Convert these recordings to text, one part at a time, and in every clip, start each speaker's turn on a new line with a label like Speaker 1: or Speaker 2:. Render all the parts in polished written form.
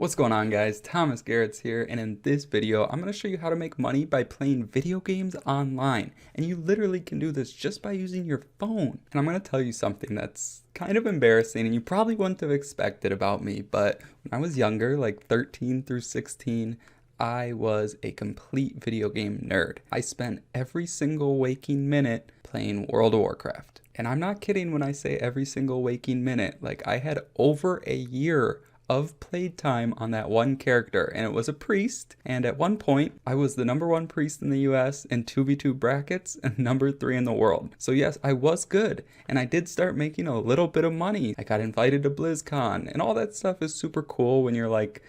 Speaker 1: What's going on, guys? Thomas Garetz here, and in this video I'm going to show you how to make money by playing video games online. And you literally can do this just by using your phone. And I'm going to tell you something that's kind of embarrassing and you probably wouldn't have expected about me, but when I was younger, like 13 through 16, I was a complete video game nerd. I spent every single waking minute playing World of Warcraft. And I'm not kidding when I say every single waking minute. Like, I had over a year of playtime on that one character, and it was a priest, and at one point I was the #1 priest in the US in 2v2 brackets and #3 in the world. So yes, I was good, and I did start making a little bit of money. I got invited to BlizzCon, and all that stuff is super cool when you're like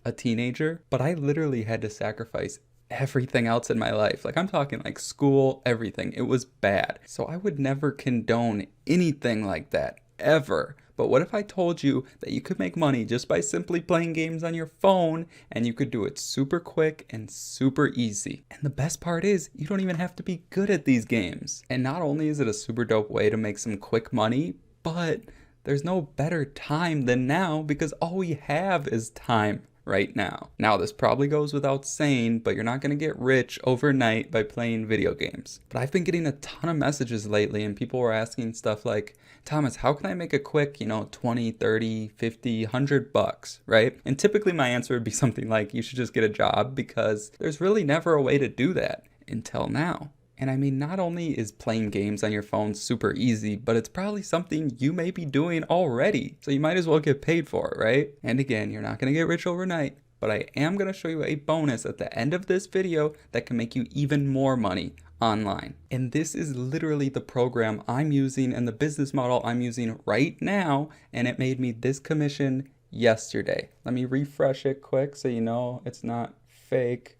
Speaker 1: a teenager, but I literally had to sacrifice everything else in my life. Like, I'm talking like school, everything. It was bad. So I would never condone anything like that, ever. But what if I told you that you could make money just by simply playing games on your phone, and you could do it super quick and super easy? And the best part is, you don't even have to be good at these games. And not only is it a super dope way to make some quick money, but there's no better time than now, because all we have is time right now. Now, this probably goes without saying, but you're not going to get rich overnight by playing video games. But I've been getting a ton of messages lately, and people were asking stuff like, Thomas, how can I make a quick, 20, 30, 50, 100 bucks, right? And typically my answer would be something like, you should just get a job, because there's really never a way to do that until now. And I mean, not only is playing games on your phone super easy, but it's probably something you may be doing already. So you might as well get paid for it, right? And again, you're not going to get rich overnight, but I am going to show you a bonus at the end of this video that can make you even more money online. And this is literally the program I'm using and the business model I'm using right now. And it made me this commission yesterday. Let me refresh it quick so you know it's not fake.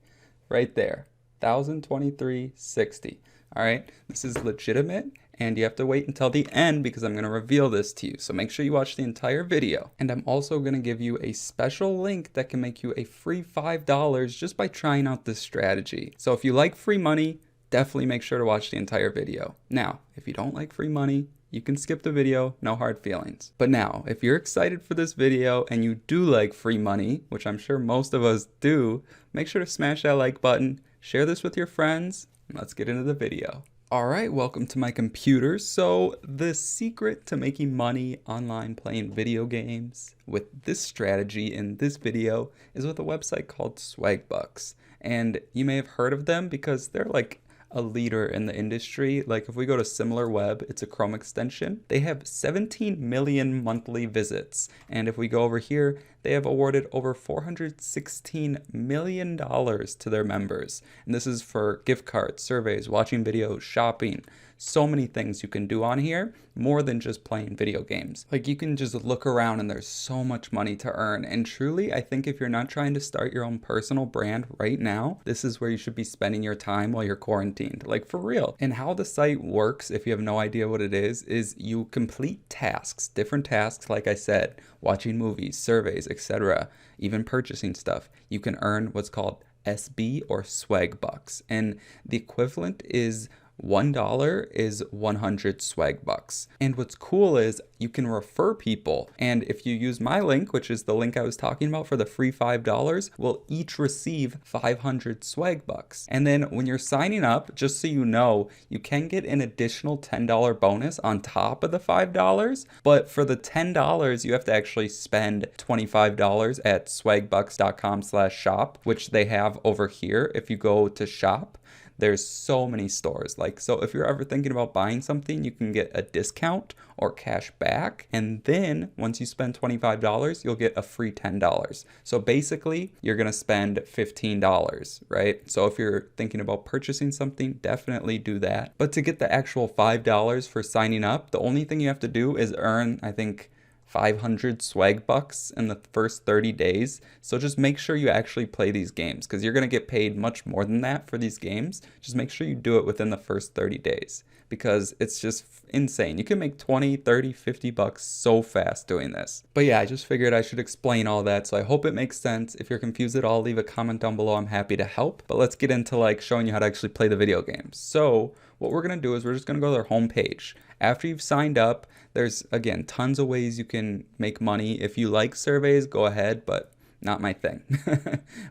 Speaker 1: Right there. 1,023.60. All right, this is legitimate, and you have to wait until the end because I'm going to reveal this to you. So make sure you watch the entire video. And I'm also going to give you a special link that can make you a free $5 just by trying out this strategy. So if you like free money, definitely make sure to watch the entire video. Now, if you don't like free money, you can skip the video, no hard feelings. But now, if you're excited for this video and you do like free money, which I'm sure most of us do, make sure to smash that like button, share this with your friends, and let's get into the video. All right, welcome to my computer. So the secret to making money online playing video games with this strategy in this video is with a website called Swagbucks. And you may have heard of them because they're like a leader in the industry. Like, if we go to SimilarWeb, it's a Chrome extension. They have 17 million monthly visits. And if we go over here, they have awarded over $416 million to their members. And this is for gift cards, surveys, watching videos, shopping. So many things you can do on here, more than just playing video games. Like, you can just look around and there's so much money to earn. And truly, I think if you're not trying to start your own personal brand right now, this is where you should be spending your time while you're quarantined. Like, for real. And how the site works, if you have no idea what it is you complete tasks, different tasks, like I said, watching movies, surveys, etc., even purchasing stuff. You can earn what's called SB or swag bucks. And the equivalent is $1 is 100 swag bucks. And what's cool is you can refer people. And if you use my link, which is the link I was talking about for the free $5, we'll each receive 500 swag bucks. And then when you're signing up, just so you know, you can get an additional $10 bonus on top of the $5. But for the $10, you have to actually spend $25 at swagbucks.com/shop, which they have over here. If you go to shop, there's so many stores. Like, so if you're ever thinking about buying something, you can get a discount or cash back. And then once you spend $25, you'll get a free $10. So basically, you're going to spend $15, right? So if you're thinking about purchasing something, definitely do that. But to get the actual $5 for signing up, the only thing you have to do is earn, I think, 500 swag bucks in the first 30 days. So just make sure you actually play these games, because you're going to get paid much more than that for these games. Just make sure you do it within the first 30 days, because it's just insane. You can make 20, 30, 50 bucks so fast doing this. But yeah, I just figured I should explain all that. So I hope it makes sense. If you're confused at all, leave a comment down below. I'm happy to help. But let's get into like showing you how to actually play the video games. So what we're going to do is we're just going to go to their homepage. After you've signed up, there's, again, tons of ways you can make money. If you like surveys, go ahead, but not my thing.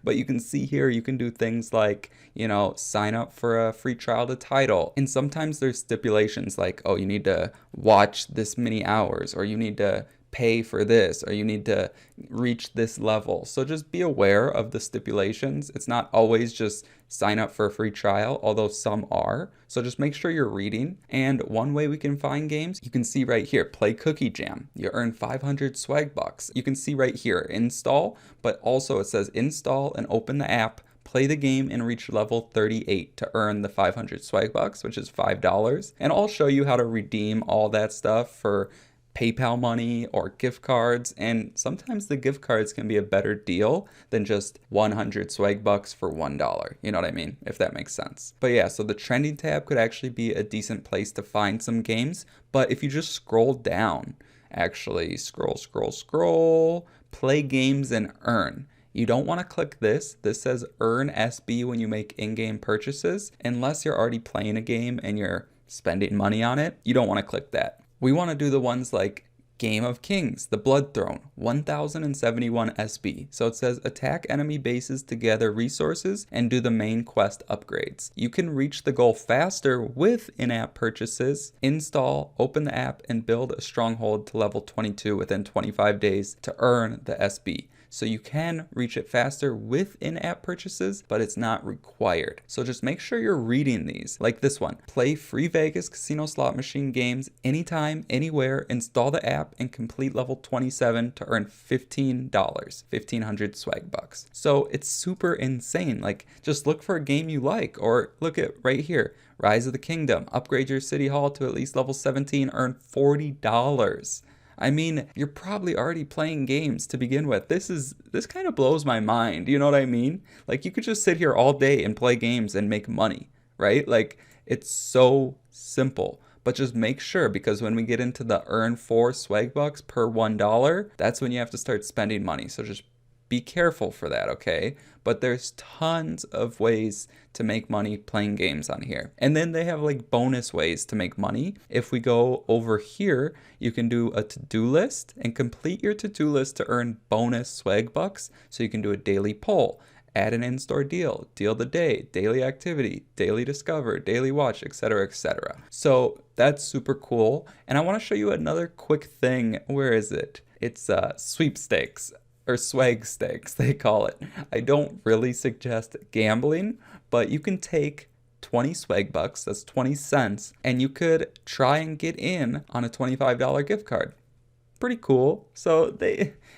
Speaker 1: But you can see here, you can do things like, you know, sign up for a free trial to Tidal. And sometimes there's stipulations like, oh, you need to watch this many hours, or you need to pay for this, or you need to reach this level. So just be aware of the stipulations. It's not always just sign up for a free trial, although some are. So just make sure you're reading. And one way we can find games, you can see right here, play Cookie Jam. You earn 500 swag bucks. You can see right here, install, but also it says install and open the app, play the game, and reach level 38 to earn the 500 swag bucks, which is $5. And I'll show you how to redeem all that stuff for PayPal money or gift cards, and sometimes the gift cards can be a better deal than just 100 swag bucks for $1. You know what I mean? If that makes sense. But yeah, so the trending tab could actually be a decent place to find some games. But if you just scroll down, actually scroll, play games and earn. You don't want to click this. This says earn SB when you make in-game purchases. Unless you're already playing a game and you're spending money on it, you don't want to click that. We want to do the ones like Game of Kings, the Blood Throne, 1071 SB. So it says attack enemy bases to gather resources and do the main quest upgrades. You can reach the goal faster with in-app purchases. Install, open the app, and build a stronghold to level 22 within 25 days to earn the SB. So you can reach it faster with in-app purchases, but it's not required. So just make sure you're reading these. Like this one, play free Vegas casino slot machine games anytime, anywhere, install the app, and complete level 27 to earn $15, 1,500 swag bucks. So it's super insane. Like, just look for a game you like, or look at right here, Rise of the Kingdom, upgrade your city hall to at least level 17, earn $40. I mean, you're probably already playing games to begin with. This kind of blows my mind. You know what I mean? Like, you could just sit here all day and play games and make money, right? Like, it's so simple. But just make sure, because when we get into the earn 4 swag bucks per $1, that's when you have to start spending money. So just be careful for that, okay? But there's tons of ways to make money playing games on here. And then they have like bonus ways to make money. If we go over here, you can do a to-do list and complete your to-do list to earn bonus swag bucks. So you can do a daily poll, add an in-store deal, deal of the day, daily activity, daily discover, daily watch, etc., etc. So that's super cool. And I want to show you another quick thing. Where is it? It's sweepstakes. Or swag stakes, they call it. I don't really suggest gambling, but you can take 20 swag bucks, that's 20 cents, and you could try and get in on a $25 gift card. Pretty cool. So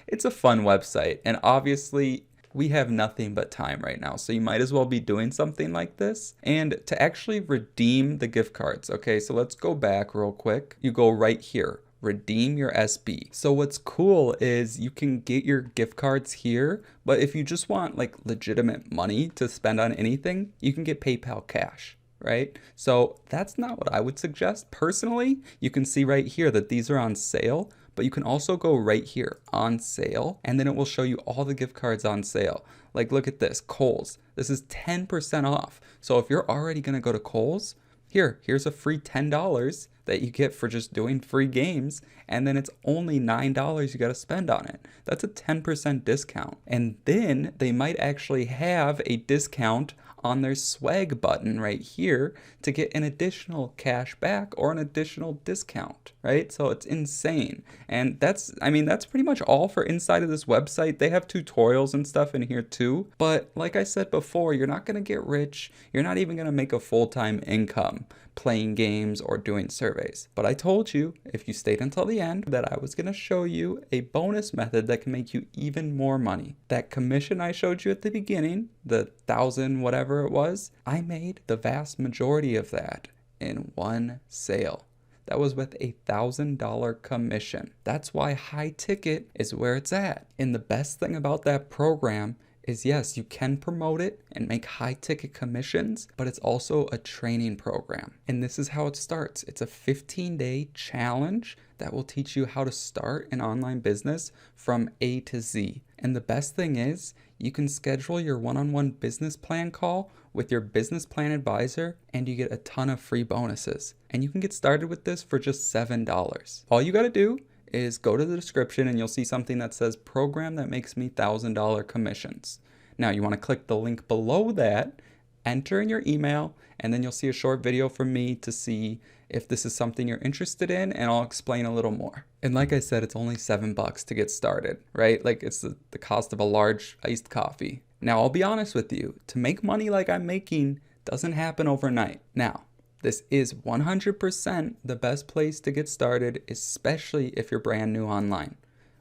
Speaker 1: it's a fun website, and obviously we have nothing but time right now, so you might as well be doing something like this. And to actually redeem the gift cards, okay, so let's go back real quick. You go right here, redeem your SB. So what's cool is you can get your gift cards here, but if you just want like legitimate money to spend on anything, you can get PayPal cash, right? So that's not what I would suggest. Personally, you can see right here that these are on sale, but you can also go right here, on sale, and then it will show you all the gift cards on sale. Like, look at this, Kohl's. This is 10% off. So if you're already gonna go to Kohl's, here's a free $10 that you get for just doing free games, and then it's only $9 you got to spend on it. That's a 10% discount. And then they might actually have a discount on their swag button right here to get an additional cash back or an additional discount, right? So it's insane. And that's pretty much all for inside of this website. They have tutorials and stuff in here too. But like I said before, you're not going to get rich. You're not even going to make a full-time income playing games or doing surveys. But I told you, if you stayed until the end, that I was going to show you a bonus method that can make you even more money. That commission I showed you at the beginning, the 1,000 whatever it was, I made the vast majority of that in one sale. That was with a $1,000 commission. That's why high ticket is where it's at. And the best thing about that program is, yes, you can promote it and make high ticket commissions, but it's also a training program. And this is how it starts. It's a 15-day challenge that will teach you how to start an online business from A to Z. And the best thing is, you can schedule your one-on-one business plan call with your business plan advisor, and you get a ton of free bonuses. And you can get started with this for just $7. All you gotta do is go to the description and you'll see something that says program that makes me $1,000 commissions. Now you want to click the link below that, enter in your email, and then you'll see a short video from me to see if this is something you're interested in, and I'll explain a little more. And like I said, it's only $7 to get started, right? Like it's the cost of a large iced coffee. Now I'll be honest with you, to make money like I'm making doesn't happen overnight. Now, this is 100% the best place to get started, especially if you're brand new online.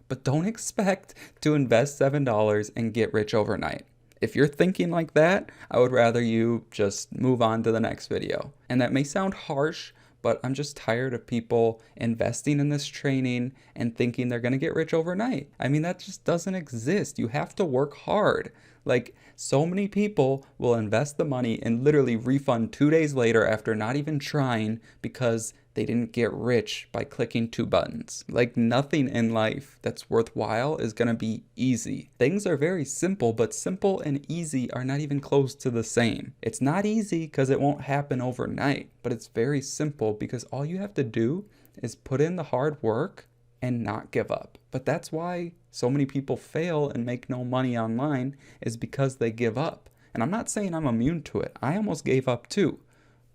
Speaker 1: But don't expect to invest $7 and get rich overnight. If you're thinking like that, I would rather you just move on to the next video. And that may sound harsh, but I'm just tired of people investing in this training and thinking they're gonna get rich overnight. I mean, that just doesn't exist. You have to work hard. Like, so many people will invest the money and literally refund 2 days later after not even trying because they didn't get rich by clicking 2 buttons. Like, nothing in life that's worthwhile is gonna be easy. Things are very simple, but simple and easy are not even close to the same. It's not easy because it won't happen overnight, but it's very simple because all you have to do is put in the hard work and not give up. But that's why so many people fail and make no money online, is because they give up. And I'm not saying I'm immune to it. I almost gave up too.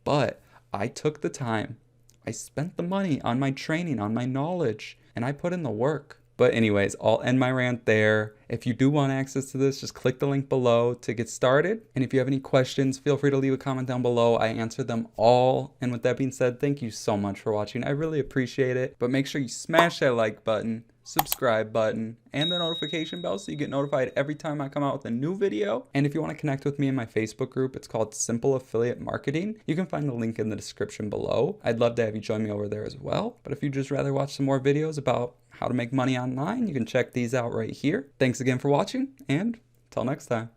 Speaker 1: But I took the time, I spent the money on my training, on my knowledge, and I put in the work. But anyways, I'll end my rant there. If you do want access to this, just click the link below to get started. And if you have any questions, feel free to leave a comment down below. I answer them all. And with that being said, thank you so much for watching. I really appreciate it. But make sure you smash that like button, subscribe button, and the notification bell so you get notified every time I come out with a new video. And if you want to connect with me in my Facebook group, it's called Simple Affiliate Marketing. You can find the link in the description below. I'd love to have you join me over there as well. But if you'd just rather watch some more videos about how to make money online, you can check these out right here. Thanks again for watching, and until next time.